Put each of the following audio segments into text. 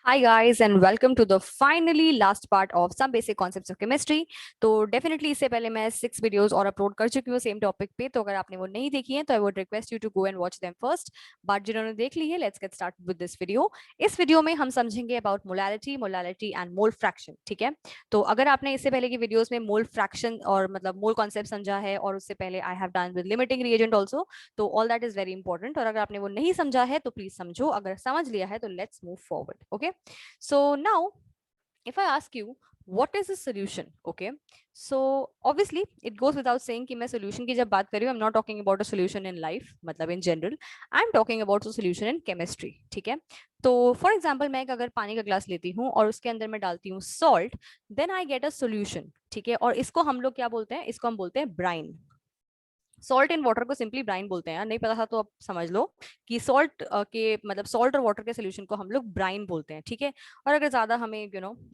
Hi guys and welcome to the finally last part of some basic concepts of chemistry. तो definitely इससे पहले मैं 6 videos और upload कर चुकी हूँ सेम टॉपिक पे, तो अगर आपने वो नहीं देखी है तो I would request you to go and watch them first. But जिन्होंने देख ली है, let's get start with this video. इस वीडियो में हम समझेंगे about molality and mole fraction. ठीक है, तो अगर आपने इससे पहले की वीडियोस में मोल फ्रैक्शन और मतलब मोल कॉन्सेप्ट समझा है और उससे पहले I have done with limiting reagent also, तो all that is very important. और अगर आपने वो नहीं समझा है तो प्लीज समझो, अगर समझ लिया है तो let's move forward. Okay, so now, if I ask you, what is a solution? Okay, so obviously it goes without saying कि मैं solution की जब बात कर रही हूँ, I'm not talking about a solution in life, मतलब in general, I'm talking about a solution in chemistry. ठीक है, तो for example मैं अगर पानी का ग्लास लेती हूँ और उसके अंदर मैं डालती हूँ salt, then I get a solution. ठीक है, और इसको हम लोग क्या बोलते हैं? इसको हम बोलते हैं brine. सॉल्ट इन वाटर को सिंपली ब्राइन बोलते हैं. यार नहीं पता था तो आप समझ लो कि सॉल्ट के मतलब सॉल्ट और वाटर के सोल्यूशन को हम लोग ब्राइन बोलते हैं. ठीक है, और अगर ज्यादा हमें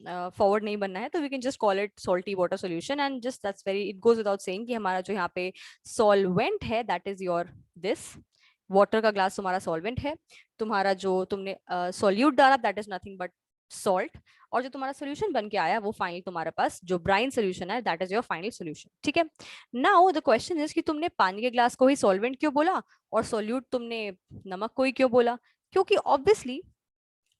फॉरवर्ड नहीं बनना है तो we can just call it salty water solution and just that's very it goes without saying कि हमारा जो यहाँ पे सॉल्वेंट है that is your this water का ग्लास तुम्हारा सॉल्वेंट है. तुम्हारा जो तुमने सॉल्यूट डाला that is nothing but salt, और जो तुम्हारा सोल्यूशन बन के आया वो फाइनल तुम्हारे पास जो ब्राइन सोल्यूशन है that is your final solution. ठीक है, नाउ द क्वेश्चन इज कि तुमने पानी के ग्लास को ही सॉल्वेंट क्यों बोला और सॉल्यूट तुमने नमक को ही क्यों बोला? क्योंकि ऑब्वियसली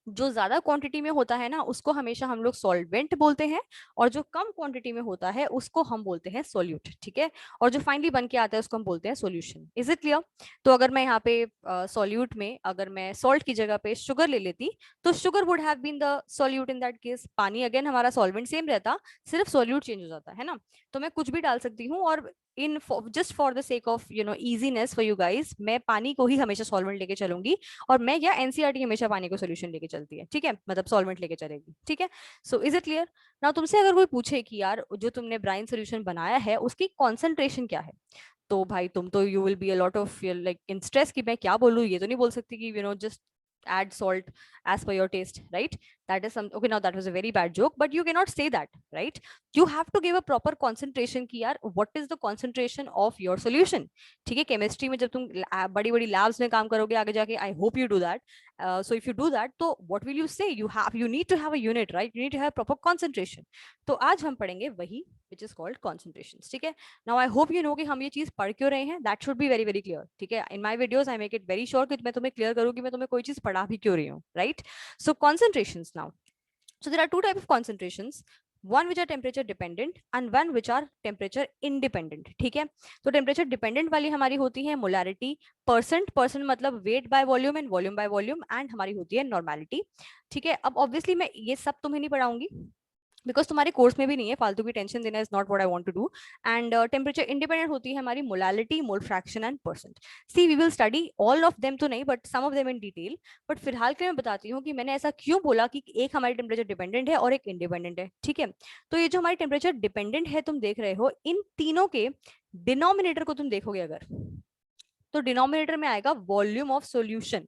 जो ज्यादा क्वांटिटी में होता है ना उसको हमेशा हम लोग सॉल्वेंट बोलते हैं, और जो कम क्वांटिटी में होता है उसको हम बोलते हैं सोल्यूट. ठीक है, और जो फाइनली बन के आता है उसको हम बोलते हैं सॉल्यूशन. Is it clear? तो अगर मैं यहाँ पे सॉल्यूट में अगर मैं सॉल्ट की जगह पे शुगर ले लेती तो sugar would have been the solute in that case. पानी अगेन हमारा सॉल्वेंट सेम रहता, सिर्फ सॉल्यूट चेंज हो जाता है ना. तो मैं कुछ भी डाल सकती हूँ, और in just for the sake of easiness for you guys, मैं पानी को ही हमेशा सॉल्वेंट लेके चलूंगी, और मैं या एनसीईआरटी हमेशा पानी को सोल्यूशन लेके चलती है. ठीक है, मतलब सॉल्वेंट लेके चलेगी. ठीक है, so is it clear? Now तुमसे अगर कोई पूछे कि यार जो तुमने ब्राइन सोल्यूशन बनाया है उसकी कॉन्सेंट्रेशन क्या है, तो भाई तुम तो you will be a lot of like in stress कि मैं क्या बोलूँ. ये तो नहीं बोल सकती कि just add salt as per your taste, right? That is some okay. Now that was a very bad joke, but you cannot say that, right? You have to give a proper concentration कि यार what is the concentration of your solution. ठीक है, chemistry में जब तुम बड़ी बड़ी labs में काम करोगे आगे जाके, I hope you do that. So if you do that, तो what will you say? You need to have a unit, right? You need to have proper concentration. तो आज हम पढ़ेंगे वही which is called concentrations. ठीक है, now I hope you know कि हम ये चीज पढ़ क्यों रहे हैं. That should be very very clear. ठीक है, in my videos I make it very sure कि मैं तुम्हें क्लियर करूँ कि मैं तुम्हें कोई चीज पढ़ा भी क्यों रही हूँ. Right, so concentrations. Now so there are two type of concentrations, one which are temperature dependent and one which are temperature independent. ठीक है, तो temperature dependent वाली हमारी होती है molarity, परसेंट मतलब weight by volume and volume by volume, and हमारी होती है normality. ठीक है, अब obviously मैं ये सब तुम्हें नहीं पढ़ाऊंगी बिकॉज तुम्हारे कोर्स में भी नहीं है, फालतू की टेंशन देना is not what I want to do. And temperature independent होती है हमारी molality, mole fraction and percent. See we will study all of them तो नहीं but some of them in detail. But फिलहाल के मैं बताती हूँ कि मैंने ऐसा क्यों बोला कि एक हमारी टेम्परेचर डिपेंडेंट है और एक इंडिपेंडेंट है. ठीक है, तो ये जो हमारी टेम्परेचर डिपेंडेंट है तुम देख रहे हो, इन तीनों के डिनोमिनेटर को तुम देखोगे अगर, तो डिनोमिनेटर में आएगा volume of solution,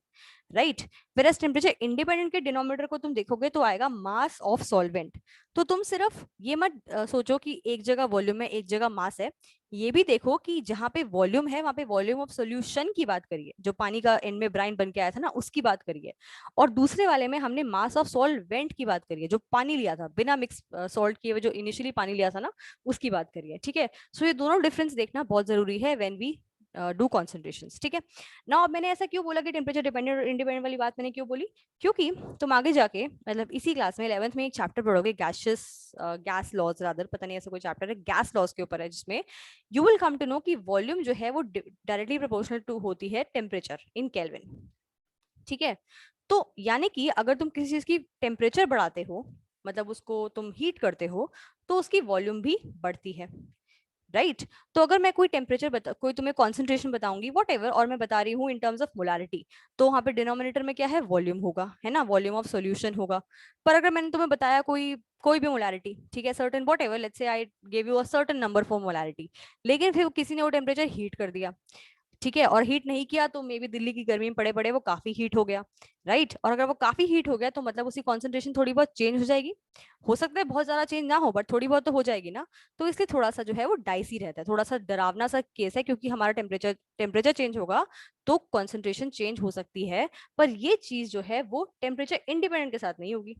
right. Whereas temperature independent के डिनोमिनेटर को तुम देखोगे तो आएगा मास ऑफ सॉल्वेंट. तो तुम सिर्फ ये मत सोचो कि एक जगह वॉल्यूम है एक जगह मास है, ये भी देखो कि जहां पे वॉल्यूम है वहां पे वॉल्यूम ऑफ सॉल्यूशन की बात करिए, जो पानी का एंड में ब्राइन बन के आया था ना उसकी बात करिए, और दूसरे वाले में हमने मास ऑफ सॉल्वेंट की बात करिए, जो पानी लिया था बिना मिक्स सॉल्ट किए, जो इनिशियली पानी लिया था ना उसकी बात करिए. ठीक है, सो ये दोनों डिफरेंस देखना बहुत जरूरी है व्हेन वी डू कॉन्सेंट्रेशंस. ठीक है, ना अब मैंने ऐसा क्यों बोला कि टेम्परेचर डिपेंडेंट और इंडिपेंडेंट वाली बात मैंने क्यों बोली, क्योंकि तुम आगे जाके मतलब इसी क्लास में 11th में एक चैप्टर पढ़ोगे, गैस लॉज रादर, पता नहीं ऐसा कोई चैप्टर है गैस लॉज के ऊपर है, जिसमें you will come to know कि वॉल्यूम जो है वो डायरेक्टली प्रोपोर्शनल टू होती है टेम्परेचर इन केल्विन. ठीक है, तो यानी कि अगर तुम किसी चीज की टेम्परेचर बढ़ाते हो, मतलब उसको तुम हीट करते हो, तो उसकी वॉल्यूम भी बढ़ती है, राइट. तो अगर मैं कोई टेम्परेचर कोई तुम्हें कॉन्सेंट्रेशन बताऊंगी वॉट एवर, और मैं बता रही हूँ इन टर्म्स ऑफ मोलारिटी, तो वहां पे डिनोमिनेटर में क्या है, वॉल्यूम होगा, है ना, वॉल्यूम ऑफ सॉल्यूशन होगा. पर अगर मैंने तुम्हें बताया कोई कोई भी मोलारिटी, ठीक है, certain what ever, let's say I give you a certain number for molarity, लेकिन फिर किसी ने वो टेम्परेचर हीट कर दिया, ठीक है, और हीट नहीं किया तो मे बी दिल्ली की गर्मी में पड़े पड़े वो काफी हीट हो गया, राइट. और अगर वो काफी हीट हो गया तो मतलब उसकी कॉन्सेंट्रेशन थोड़ी बहुत चेंज हो जाएगी, हो सकता है बहुत ज्यादा चेंज ना हो बट थोड़ी बहुत तो हो जाएगी ना. तो इसलिए थोड़ा सा जो है वो डाइसी रहता है, थोड़ा सा डरावना सा केस है, क्योंकि हमारा टेम्परेचर टेम्परेचर चेंज होगा तो कॉन्सेंट्रेशन चेंज हो सकती है, पर ये चीज जो है वो टेम्परेचर इंडिपेंडेंट के साथ नहीं होगी,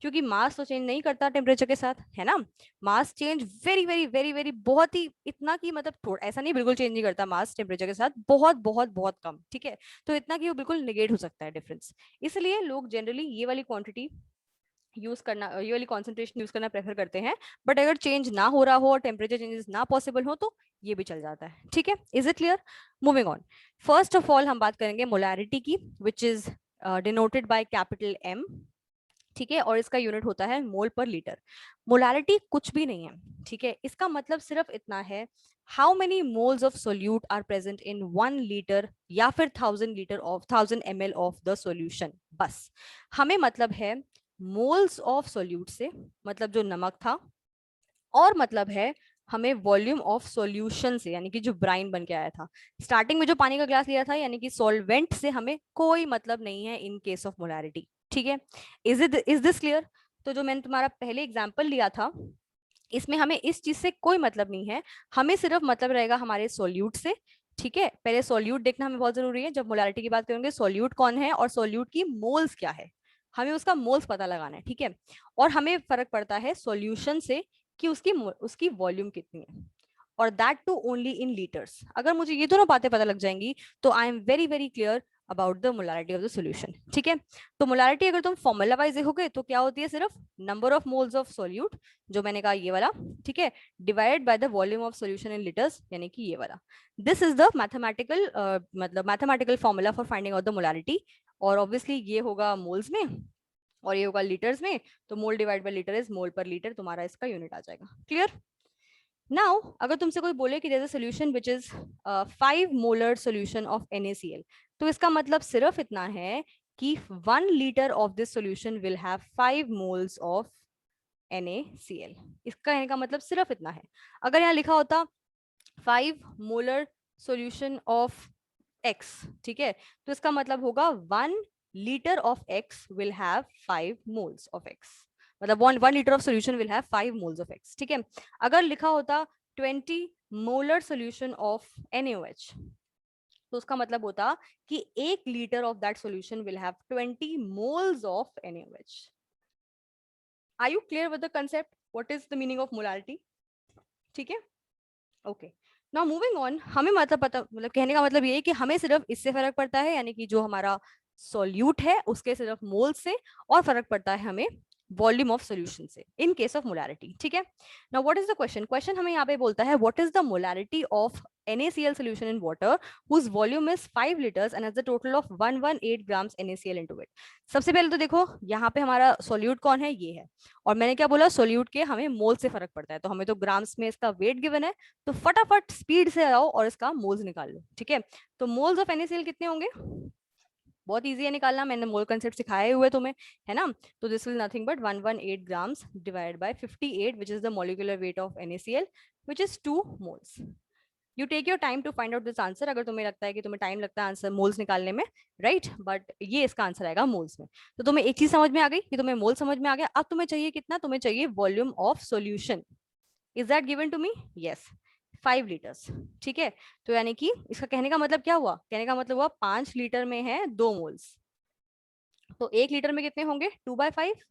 क्योंकि मास तो चेंज नहीं करता टेम्परेचर के साथ, है ना। Mass change very very very very बहुत ही इतना कि मतलब थोड़ा ऐसा नहीं बिल्कुल चेंज नहीं करता मास टेम्परेचर के साथ, बहुत बहुत बहुत कम, ठीक है। तो इतना कि वो बिल्कुल निगेट हो सकता है डिफरेंस। इसलिए लोग जनरली ये वाली क्वांटिटी यूज करना, ये वाली कॉन्सेंट्रेशन यूज करना प्रेफर करते हैं। बट अगर चेंज ना हो रहा हो और टेम्परेचर चेंजेस ना पॉसिबल हो तो ये भी चल जाता है, ठीक है। Is it clear? Moving on, first of all हम बात करेंगे मोलैरिटी की, which is denoted by capital M, ठीक है, और इसका यूनिट होता है मोल पर लीटर। मोलैरिटी कुछ भी नहीं है, ठीक है, इसका मतलब सिर्फ इतना है, how many moles of solute are present in 1 litre या फिर 1000 litre of 1000 ml of the solution. बस हमें मतलब है मोल्स ऑफ सोल्यूट से, मतलब जो नमक था, और मतलब है हमें वॉल्यूम ऑफ सॉल्यूशन से, यानी कि जो ब्राइन बन के आया था। स्टार्टिंग में जो पानी का ग्लास लिया था, यानी कि सॉल्वेंट से हमें कोई मतलब नहीं है इन केस ऑफ मोलैरिटी, ठीक है। Is this clear? तो जो मैंने तुम्हारा पहले एग्जांपल लिया था, इसमें हमें इस चीज से कोई मतलब नहीं है, हमें सिर्फ मतलब रहेगा हमारे सॉल्यूट से, ठीक है। पहले सॉल्यूट देखना हमें बहुत जरूरी है, जब मोलैरिटी की बात करेंगे सॉल्यूट कौन है और सॉल्यूट की मोल्स क्या है, हमें उसका मोल्स पता लगाना है, ठीक है। और हमें फर्क पड़ता है सॉल्यूशन से कि उसकी उसकी वॉल्यूम कितनी है, और that too only in litres. अगर मुझे ये दोनों बातें पता लग जाएंगी तो I am very very clear about the molarity of the solution, ठीक है। तो मोलैरिटी अगर तुम फॉर्मूला वाइज देखोगे तो क्या होती है, सिर्फ number of moles of solute, जो मैंने कहा ये वाला, ठीक है, divided by the volume of solution in litres, यानी कि ये वाला। दिस इज द मैथमेटिकल मतलब mathematical formula for finding out the molarity. और ऑब्वियसली ये होगा मोल्स में और ये होगा लीटर्स में, तो मोल divide by litre is mole पर लीटर, तुम्हारा इसका यूनिट आ जाएगा। क्लियर? नाउ अगर तुमसे कोई बोले कि there is a solution which is 5 molar solution of NaCl, तो इसका मतलब सिर्फ इतना है कि 1 litre of this solution will have 5 moles of NaCl। इसका कहने का मतलब सिर्फ इतना है। अगर यहाँ लिखा होता 5 मोलर सॉल्यूशन ऑफ X, ठीक है, तो इसका मतलब होगा 1 litre of X will have 5 moles of X, मतलब 1 litre of solution will have 5 moles of X, ठीक है। अगर लिखा होता 20 मोलर सॉल्यूशन ऑफ NaOH, तो उसका मतलब होता कि 1 litre of that solution will have 20 moles of NaOH। Are you clear with the concept? What is the meaning of molarity? ठीक है, ओके। नाउ मूविंग ऑन, हमें मतलब पता, मतलब कहने का मतलब ये है कि हमें सिर्फ इससे फर्क पड़ता है, यानी कि जो हमारा सॉल्यूट है उसके सिर्फ मोल से, और फर्क पड़ता है हमें वॉल्यूम ऑफ सॉल्यूशन से इन केस ऑफ मोलैरिटी, ठीक है। Now what is the question? Question हमें यहाँ पे बोलता है what is the molarity of NaCl solution in water whose volume is 5 liters and has a total of 118 grams NaCl into it। सबसे पहले तो देखो यहाँ पे हमारा सॉल्यूट कौन है, ये है, और मैंने क्या बोला, सॉल्यूट के हमें मोल से फर्क पड़ता है, तो हमें तो ग्राम्स में इसका वेट गिवन है, तो फटाफट स्पीड से आओ और इसका मोल्स निकाल लो, ठीक है। तो मोल्स ऑफ NaCl कितने होंगे? बहुत इजी है निकालना, मैंने मोल कंसेप्ट सिखाए हुए तुम्हें, है ना। तो this will nothing but 118 grams divide by 58 which is the molecular weight of NaCl which is 2 moles. You take your time to find out this answer, अगर तुम्हें लगता है कि तुम्हें टाइम लगता है आंसर मोल्स निकालने में, राइट, बट ये इसका आंसर आएगा मोल्स में। तो तुम्हें एक चीज समझ में आ गई कि तुम्हें मोल समझ में आ गया, अब तुम्हें चाहिए कितना, तुम्हें चाहिए volume of solution. Is that given to me? Yes, 5 litres, ठीक है। तो यानी कि इसका कहने का मतलब क्या हुआ, कहने का मतलब हुआ 5 लीटर में है 2 मोल्स, तो 1 लीटर में कितने होंगे, 2/5,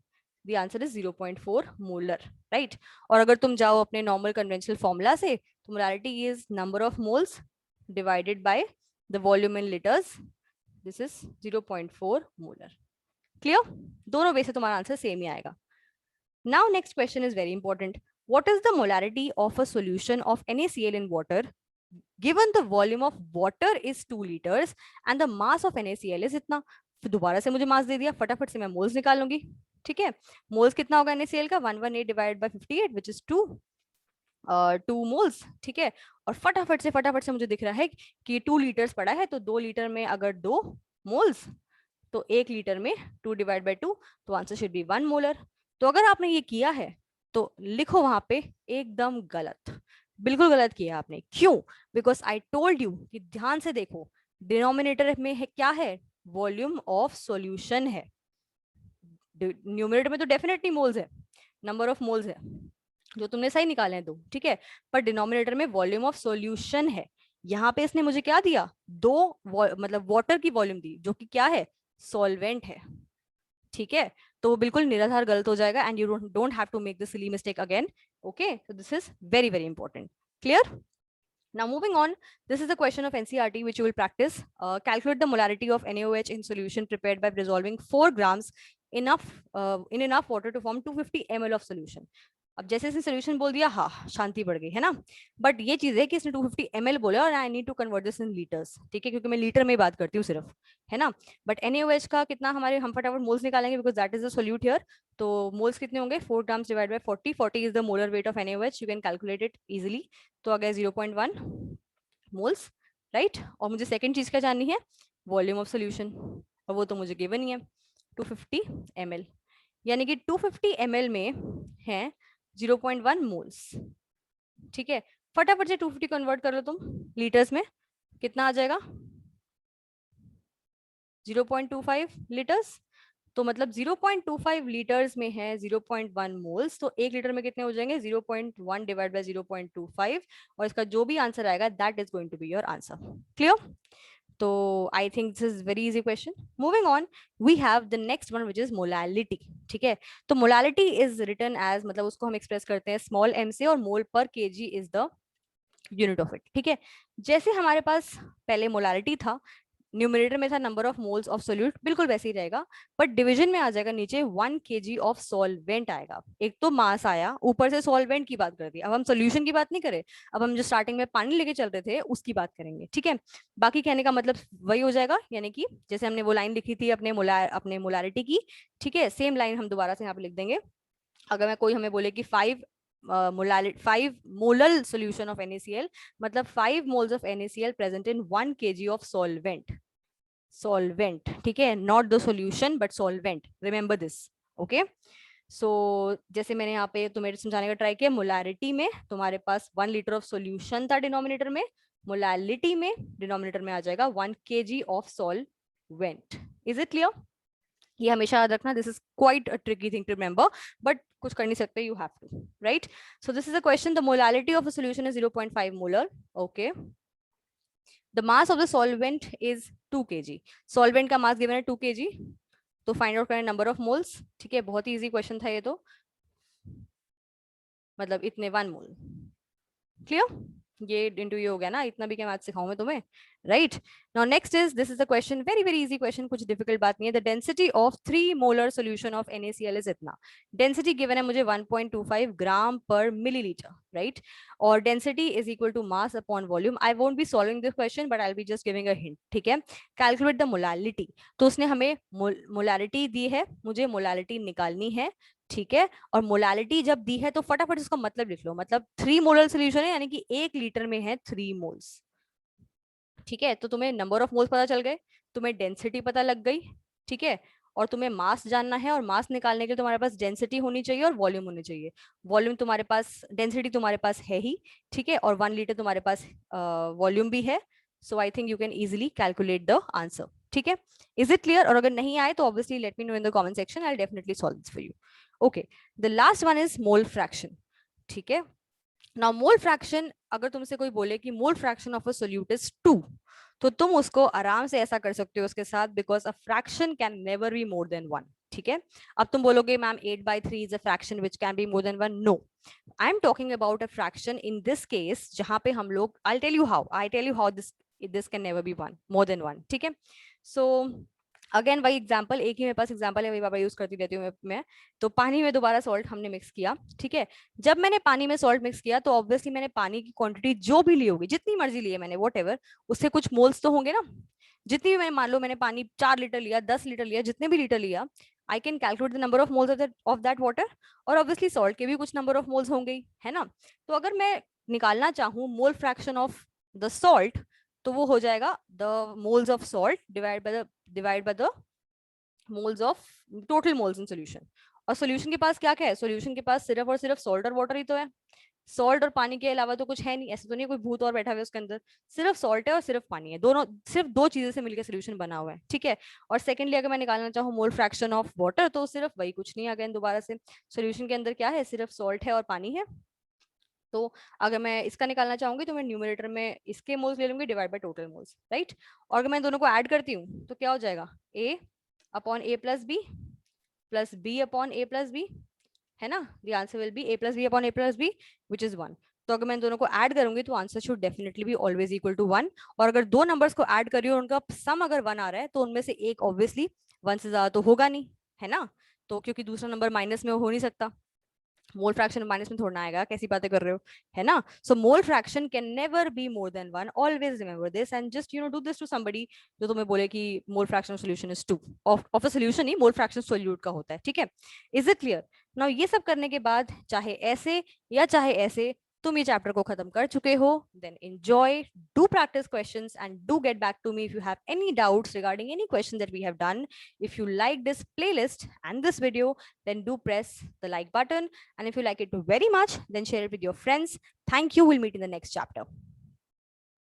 the answer is 0.4 molar, right. और अगर तुम जाओ अपने नॉर्मल कन्वेंशनल फॉर्मूला से, तो molarity is number of moles divided by the volume in litres, this is 0.4 molar. Clear? दोनों वे से तुम्हारा आंसर सेम ही आएगा। Now next question is very important, what is the molarity of a solution of NaCl in water given the volume of water is 2 liters and the mass of NaCl is इतना। फिर दोबारा से मुझे मास दे दिया, फटाफट से मैं मोल्स निकाल लूंगी, ठीक है। मोल्स कितना होगा NaCl का, 118 divide by 58 which is 2 moles, ठीक है। और फटाफट से मुझे दिख रहा है कि 2 लीटर्स पड़ा है, तो 2 लीटर में अगर 2 मोल्स, तो 1 लीटर में 2 डिवाइड बाय 2, तो आंसर शुड बी 1 मोलर। तो अगर आपने ये किया है तो लिखो वहां पे एकदम गलत, बिल्कुल गलत किया आपने। क्यों? बिकॉज आई टोल्ड यू कि ध्यान से देखो, डिनोमिनेटर में है क्या है, वॉल्यूम ऑफ सॉल्यूशन है, न्यूमरेटर में तो डेफिनेटली मोल्स है, नंबर ऑफ मोल्स है, जो तुमने सही निकाले हैं 2, ठीक है, पर डिनोमिनेटर में वॉल्यूम ऑफ सॉल्यूशन है, यहाँ पे इसने मुझे क्या दिया, दो मतलब वाटर की वॉल्यूम दी जो कि क्या है, सॉल्वेंट है, ठीक है। तो वो बिल्कुल निराधार गलत हो जाएगा and you don't have to make the silly mistake again. Okay, so this is very very important. Clear? Now moving on, this is a question of NCERT which you will practice. Calculate the molarity of NaOH in solution prepared by dissolving 4 grams enough in enough water to form 250 ml of solution. अब जैसे इसने solution बोल दिया, हाँ शांति बढ़ गई है ना, बट ये चीज है कि इसने 250 ml बोला और I need to convert this in litres, ठीक है, क्योंकि मैं लीटर में ही बात करती हूँ सिर्फ, है ना। बट NaOH का कितना हमारे, हम फटाफट मोल्स निकालेंगे because that is the solute here. तो मोल्स कितने होंगे, 4 grams divide bye 40, 40 is the molar weight of NaOH, you can calculate it easily. तो आ गया 0.1 मोल्स, राइट। और मुझे सेकंड चीज क्या जाननी है, वॉल्यूम ऑफ सोल्यूशन, और वो तो मुझे गिवन ही है 250 ml, यानी कि 250 ml में है 0.1 मोल्स, ठीक है। फटाफट से 250 कन्वर्ट कर लो तुम लीटर्स में, कितना आ जाएगा, 0.25 लीटर्स। तो मतलब 0.25 लीटर्स में है 0.1 मोल्स, तो 1 लीटर में कितने हो जाएंगे, 0.1 डिवाइड बाय 0.25, और इसका जो भी आंसर आएगा that is going to be your answer. Clear? तो I think this is very easy question. Moving on, we have the next one which is molality, ठीक है। तो मोलालिटी इज रिटन एज, मतलब उसको हम एक्सप्रेस करते हैं स्मॉल m से, और मोल पर KG is the unit of it, ठीक है। जैसे हमारे पास पहले मोलालिटी था, न्यूमरेटर में था number of moles of solute, बिल्कुल वैसे ही रहेगा, बट डिवीजन में आ जाएगा नीचे 1 kg ऑफ सॉल्वेंट आएगा। एक तो मास आया, ऊपर से सॉल्वेंट की बात कर दी। अब हम सोल्यूशन की बात नहीं करें, अब हम जो स्टार्टिंग में पानी लेके चल रहे थे उसकी बात करेंगे, ठीक है। बाकी कहने का मतलब वही हो जाएगा, यानी कि जैसे हमने वो लाइन लिखी थी अपने मोलारिटी की, ठीक है, सेम लाइन हम दोबारा से यहाँ पे लिख देंगे। अगर मैं कोई हमें बोले कि 5 मोलल सोल्यूशन ऑफ NaCl, मतलब 5 moles of NaCl present in 1 kg of solvent, solvent, ठीक है, not the solution but solvent, remember this. Okay, so जैसे मैंने यहाँ पे तुम्हें समझाने का ट्राई किया, मोलारिटी में तुम्हारे पास 1 लीटर ऑफ सॉल्यूशन था डिनोमिनेटर में, मोलालिटी में डिनोमिनेटर में आ जाएगा 1 kg of solvent. Is it clear? ये हमेशा याद रखना, this is quite a tricky thing to remember, but कुछ कर नहीं सकते, you have to, right. So this is a question, the molality of a solution is 0.5 molar, okay. The mass of the solvent is 2 kg. Solvent का mass given है 2 kg, तो find out करें number of moles, ठीक है, बहुत ही easy question था ये तो, मतलब इतने 1 मोल। क्लियर? ये इंटू ये हो गया ना, इतना भी क्या मैथ सिखाऊं मैं तुम्हें, right. Now next is, this is a question, very very easy question, कुछ डिफिकल्ट बात नहीं है। The density of 3 molar solution of NaCl is इतना। डेंसिटी गिवन है मुझे 1.25 ग्राम पर मिलीलीटर, राइट, और density is equal to mass upon volume. I won't be solving this question but I will be just giving a hint, ठीक है। Calculate the molality, तो उसने हमें मोलालिटी दी है, मुझे मोलालिटी निकालनी है, ठीक है। और मोलालिटी जब दी है तो फटाफट इसका मतलब लिख लो, मतलब 3 मोलर सोल्यूशन है, यानी कि 1 लीटर में है 3 मोल्स, ठीक है। तो तुम्हें नंबर ऑफ मोल्स पता चल गए, तुम्हें डेंसिटी पता लग गई, ठीक है, और तुम्हें मास जानना है, और मास निकालने के लिए तुम्हारे पास डेंसिटी होनी चाहिए और वॉल्यूम होनी चाहिए। वॉल्यूम तुम्हारे पास, डेंसिटी तुम्हारे पास है ही, ठीक है, और 1 लीटर तुम्हारे पास वॉल्यूम भी है, so I think you can easily calculate the answer, ठीक है। Is it clear? और अगर नहीं आए तो obviously let me know in the comment section, I will definitely solve this for you. Okay, the last one is mole fraction, ठीक है। Now mole fraction, अगर तुमसे कोई बोले कि mole fraction of a solute is 2, तो तुम उसको आराम से ऐसा कर सकते हो उसके साथ, because a fraction can never be more than 1, ठीक है। अब तुम बोलोगे ma'am 8/3 is a fraction which can be more than 1, no, I am talking about a fraction in this case जहां पे हम लोग, I tell you how this can never be 1 more than 1, ठीक है। सो अगेन वही example, एक ही मेरे पास example है, वही बाबा यूज करती रहती हूँ मैं। तो पानी में दोबारा सॉल्ट हमने मिक्स किया, ठीक है। जब मैंने पानी में सॉल्ट मिक्स किया तो ऑब्वियसली मैंने पानी की क्वांटिटी जो भी ली होगी, जितनी मर्जी ली है मैंने, वॉट एवर, उससे कुछ मोल्स तो होंगे ना। जितनी भी मैंने, मान लो मैंने पानी 4 लीटर लिया, 10 लीटर लिया, जितने भी लीटर लिया, I can calculate the number of moles of that water, और ऑब्वियसली सॉल्ट के भी कुछ नंबर ऑफ मोल्स होंगे ही, है ना। तो अगर मैं निकालना चाहूँ mole fraction of the salt, तो वो हो जाएगा the moles of salt divide by the moles of total moles in solution. और सोल्यूशन के पास क्या क्या है, सोल्यूशन के पास सिर्फ और सिर्फ सॉल्ट और वाटर ही तो है, सॉल्ट और पानी के अलावा तो कुछ है नहीं, ऐसा तो नहीं कोई भूत और बैठा हुआ है उसके अंदर, सिर्फ सॉल्ट है और सिर्फ पानी है, दोनों सिर्फ 2 चीजें से मिलकर सोल्यूशन बना हुआ है, ठीक है। और सेकेंडली अगर मैं निकालना चाहूँ मोल फ्रैक्शन ऑफ वाटर, तो सिर्फ वही, कुछ नहीं, अगेन दोबारा से सोल्यूशन के अंदर क्या है, सिर्फ सॉल्ट है और पानी है, तो अगर मैं इसका निकालना चाहूंगी तो मैं न्यूमरेटर में इसके मोल्स ले लूंगी divide by total moles, right. और अगर मैं दोनों को ऐड करती हूँ तो क्या हो जाएगा, a upon a plus b upon a plus b, है ना। The answer will be a plus b upon a plus b which is 1। तो अगर मैं दोनों को ऐड करूंगी तो answer should definitely be always equal to 1। और अगर दो नंबर्स को ऐड करिए और उनका सम अगर 1 आ रहा है तो उनमें से एक ऑब्वियसली 1 से ज्यादा तो होगा नहीं, है ना। तो क्योंकि दूसरा नंबर माइनस में हो नहीं सकता, मोल फ्रैक्शन माइनस में थोड़ा ना आएगा, कैसी बातें कर रहे हो, है ना। So mole fraction can never be more than 1, always remember this and just do this to somebody जो तुम्हें बोले कि mole fraction solution is 2 of a solution ही मोल फ्रैक्शन सोल्यूट का होता है, ठीक है। Is it clear now. ये सब करने के बाद चाहे ऐसे या चाहे ऐसे तुम ये चैप्टर को खत्म कर चुके हो, then enjoy, do practice questions and do get back to me if you have any doubts regarding any question that we have done. If you like this playlist and this video, then do press the like button. And if you like it very much, then share it with your friends. Thank you. We'll meet in the next chapter.